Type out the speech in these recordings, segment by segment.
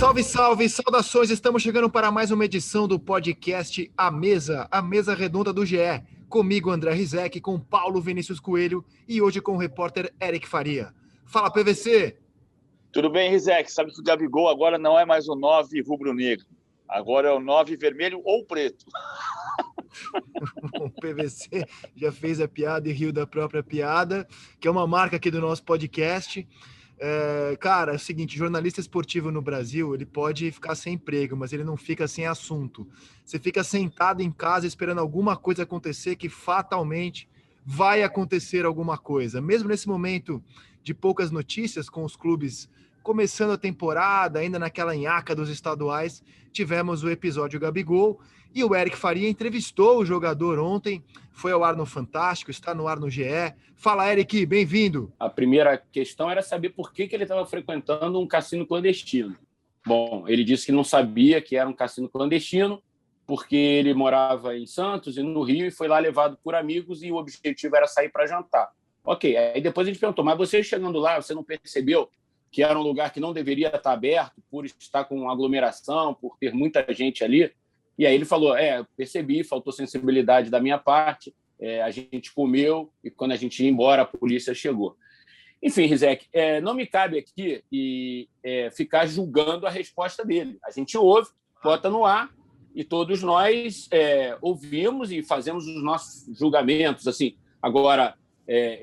Salve, salve, saudações! Estamos chegando para mais uma edição do podcast A Mesa Redonda do GE. Comigo, André Rizek, com Paulo Vinícius Coelho e hoje com o repórter Eric Faria. Fala, PVC! Tudo bem, Rizek? Sabe que o Gabigol agora não é mais o 9 rubro-negro. Agora é o 9 vermelho ou preto. O PVC já fez a piada e riu da própria piada, que é uma marca aqui do nosso podcast. Cara, é o seguinte, jornalista esportivo no Brasil, ele pode ficar sem emprego, mas ele não fica sem assunto. Você fica sentado em casa esperando alguma coisa acontecer, que fatalmente vai acontecer alguma coisa. Mesmo nesse momento de poucas notícias, com os clubes começando a temporada, ainda naquela nhaca dos estaduais, tivemos o episódio Gabigol, e o Eric Faria entrevistou o jogador ontem, foi ao ar no Fantástico, está no ar no GE. Fala, Eric, bem-vindo. A primeira questão era saber por que ele estava frequentando um cassino clandestino. Bom, ele disse que não sabia que era um cassino clandestino, porque ele morava em Santos e no Rio, e foi lá levado por amigos, e o objetivo era sair para jantar. Ok, aí depois a gente perguntou, mas você chegando lá, você não percebeu que era um lugar que não deveria estar aberto por estar com aglomeração, por ter muita gente ali? E aí ele falou, percebi, faltou sensibilidade da minha parte, a gente comeu e quando a gente ia embora a polícia chegou. Enfim, Rizek, não me cabe aqui ficar julgando a resposta dele. A gente ouve, bota no ar e todos nós ouvimos e fazemos os nossos julgamentos. Assim. Agora,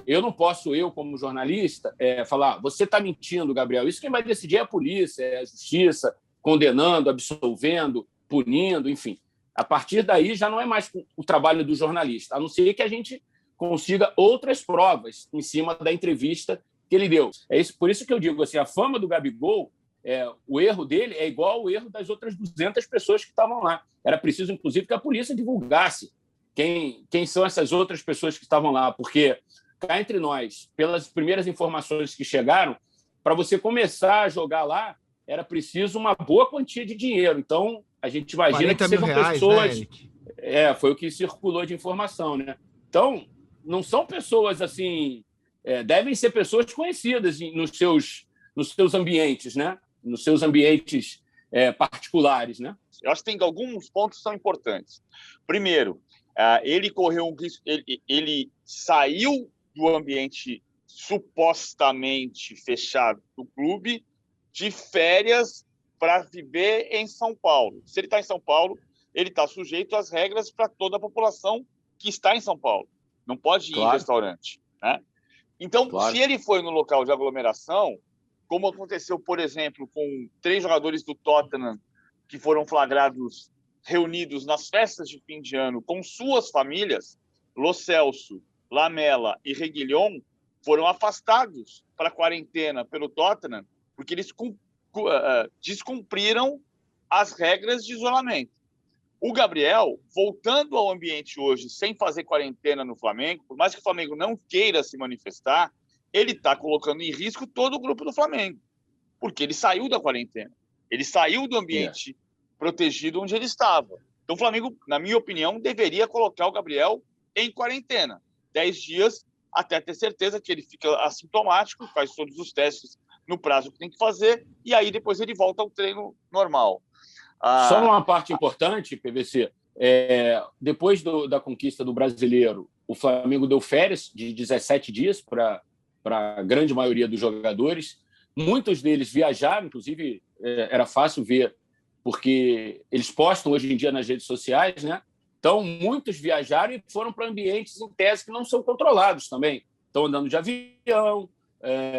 eu não posso, como jornalista, falar, você está mentindo, Gabriel. Isso quem vai decidir é a polícia, é a justiça, condenando, absolvendo, punindo, enfim. A partir daí já não é mais o trabalho do jornalista, a não ser que a gente consiga outras provas em cima da entrevista que ele deu. Por isso que eu digo assim, a fama do Gabigol, o erro dele é igual ao erro das outras 200 pessoas que estavam lá. Era preciso, inclusive, que a polícia divulgasse quem são essas outras pessoas que estavam lá, porque cá entre nós, pelas primeiras informações que chegaram, para você começar a jogar lá, era preciso uma boa quantia de dinheiro. Então, a gente imagina que sejam reais, pessoas... né, foi o que circulou de informação, né? Então, não são pessoas assim... devem ser pessoas conhecidas nos seus ambientes, né? Nos seus ambientes particulares, né? Eu acho que tem alguns pontos que são importantes. Primeiro, ele correu um risco... Ele saiu do ambiente supostamente fechado do clube de férias para viver em São Paulo. Se ele está em São Paulo, ele está sujeito às regras para toda a população que está em São Paulo. Não pode ir em restaurante. Né? Então, se ele foi no local de aglomeração, como aconteceu, por exemplo, com 3 jogadores do Tottenham que foram flagrados reunidos nas festas de fim de ano com suas famílias, Lo Celso, Lamela e Reguilhon, foram afastados para a quarentena pelo Tottenham porque eles descumpriram as regras de isolamento. O Gabriel, voltando ao ambiente hoje, sem fazer quarentena no Flamengo, por mais que o Flamengo não queira se manifestar, ele está colocando em risco todo o grupo do Flamengo, porque ele saiu da quarentena, ele saiu do ambiente protegido onde ele estava. Então o Flamengo, na minha opinião, deveria colocar o Gabriel em quarentena, 10 dias, até ter certeza que ele fica assintomático, faz todos os testes no prazo que tem que fazer, e aí depois ele volta ao treino normal. Só uma parte importante, PVC, depois da conquista do Brasileiro, o Flamengo deu férias de 17 dias para a grande maioria dos jogadores. Muitos deles viajaram, inclusive era fácil ver, porque eles postam hoje em dia nas redes sociais, né? Então, muitos viajaram e foram para ambientes, em tese, que não são controlados também. Estão andando de avião,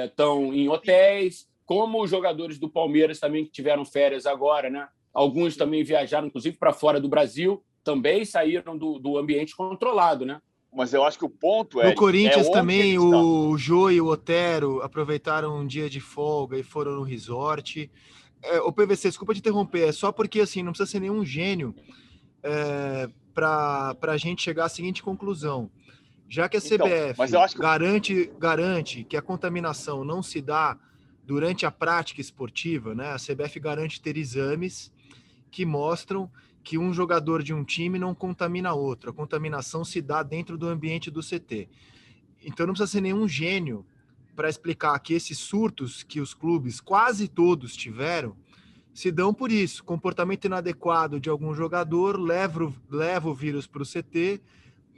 estão em hotéis, como os jogadores do Palmeiras também que tiveram férias agora, né? Alguns também viajaram, inclusive, para fora do Brasil, também saíram do ambiente controlado, né? Mas eu acho que o ponto no Corinthians também, o Jô e o Otero aproveitaram um dia de folga e foram no resort. O PVC, desculpa te interromper, é só porque assim, não precisa ser nenhum gênio para a gente chegar à seguinte conclusão. Já que a CBF garante que a contaminação não se dá durante a prática esportiva, né? A CBF garante ter exames que mostram que um jogador de um time não contamina outro. A contaminação se dá dentro do ambiente do CT. Então não precisa ser nenhum gênio para explicar que esses surtos que os clubes quase todos tiveram se dão por isso. Comportamento inadequado de algum jogador leva o vírus para o CT,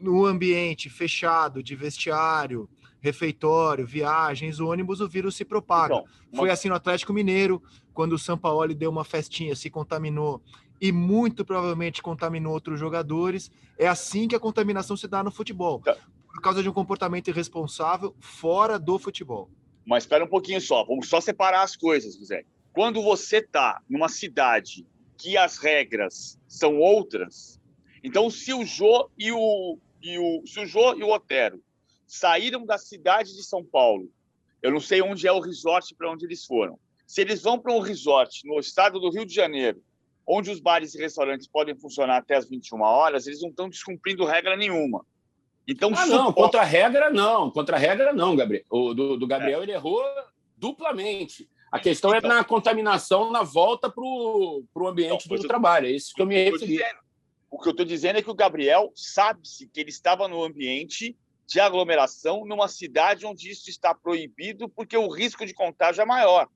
no ambiente fechado de vestiário, refeitório, viagens, ônibus, o vírus se propaga. Então, Foi assim no Atlético Mineiro, quando o Sampaoli deu uma festinha, se contaminou e muito provavelmente contaminou outros jogadores. É assim que a contaminação se dá no futebol, por causa de um comportamento irresponsável fora do futebol. Mas espera um pouquinho só, vamos só separar as coisas, José. Quando você está numa cidade que as regras são outras, então se o Jô e o Otero saíram da cidade de São Paulo, eu não sei onde é o resort para onde eles foram. Se eles vão para um resort no estado do Rio de Janeiro, onde os bares e restaurantes podem funcionar até as 21 horas, eles não estão descumprindo regra nenhuma. Então, não, contra a regra não, Gabriel. O do Gabriel ele errou duplamente. A questão então, é na contaminação na volta para o ambiente do trabalho. É isso que eu me referi. O que eu estou dizendo é que o Gabriel sabe-se que ele estava no ambiente de aglomeração numa cidade onde isso está proibido porque o risco de contágio é maior.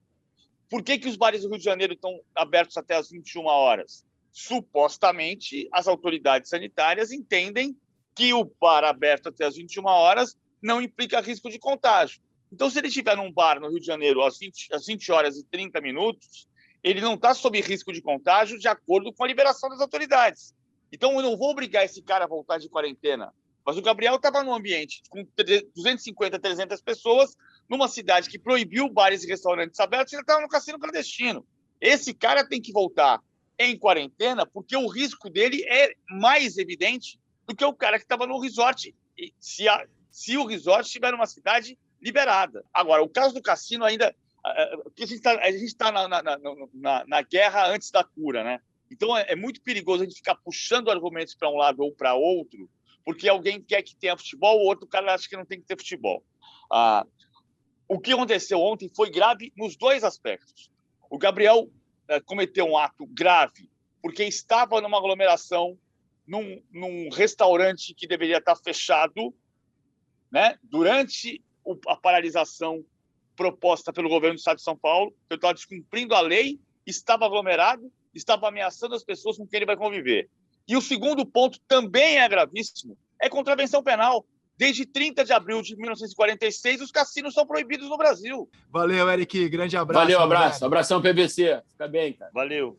Por que os bares do Rio de Janeiro estão abertos até as 21 horas? Supostamente, as autoridades sanitárias entendem que o bar aberto até as 21 horas não implica risco de contágio. Então, se ele estiver num bar no Rio de Janeiro às 20 horas e 30 minutos, ele não está sob risco de contágio de acordo com a liberação das autoridades. Então, eu não vou obrigar esse cara a voltar de quarentena. Mas o Gabriel estava num ambiente com 250, 300 pessoas, numa cidade que proibiu bares e restaurantes abertos, e ele estava no cassino clandestino. Esse cara tem que voltar em quarentena porque o risco dele é mais evidente do que o cara que estava no resort, se o resort estiver numa cidade liberada. Agora, o caso do cassino ainda... A gente está na guerra antes da cura, né? Então, é muito perigoso a gente ficar puxando argumentos para um lado ou para outro, porque alguém quer que tenha futebol, o outro cara acha que não tem que ter futebol. O que aconteceu ontem foi grave nos dois aspectos. O Gabriel cometeu um ato grave porque estava numa aglomeração num restaurante que deveria estar fechado, né, durante a paralisação proposta pelo governo do estado de São Paulo. Ele estava descumprindo a lei, estava aglomerado, estava ameaçando as pessoas com quem ele vai conviver. E o segundo ponto também é gravíssimo, é contravenção penal. Desde 30 de abril de 1946, os cassinos são proibidos no Brasil. Valeu, Eric. Grande abraço. Valeu, abraço. Abração, PVC. Fica bem, cara. Valeu.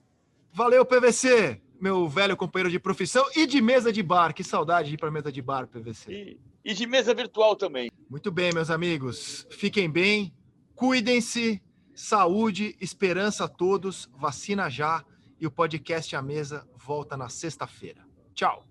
Valeu, PVC, meu velho companheiro de profissão e de mesa de bar. Que saudade de ir para mesa de bar, PVC. E de mesa virtual também. Muito bem, meus amigos. Fiquem bem, cuidem-se, saúde, esperança a todos, vacina já. E o podcast A Mesa volta na sexta-feira. Tchau.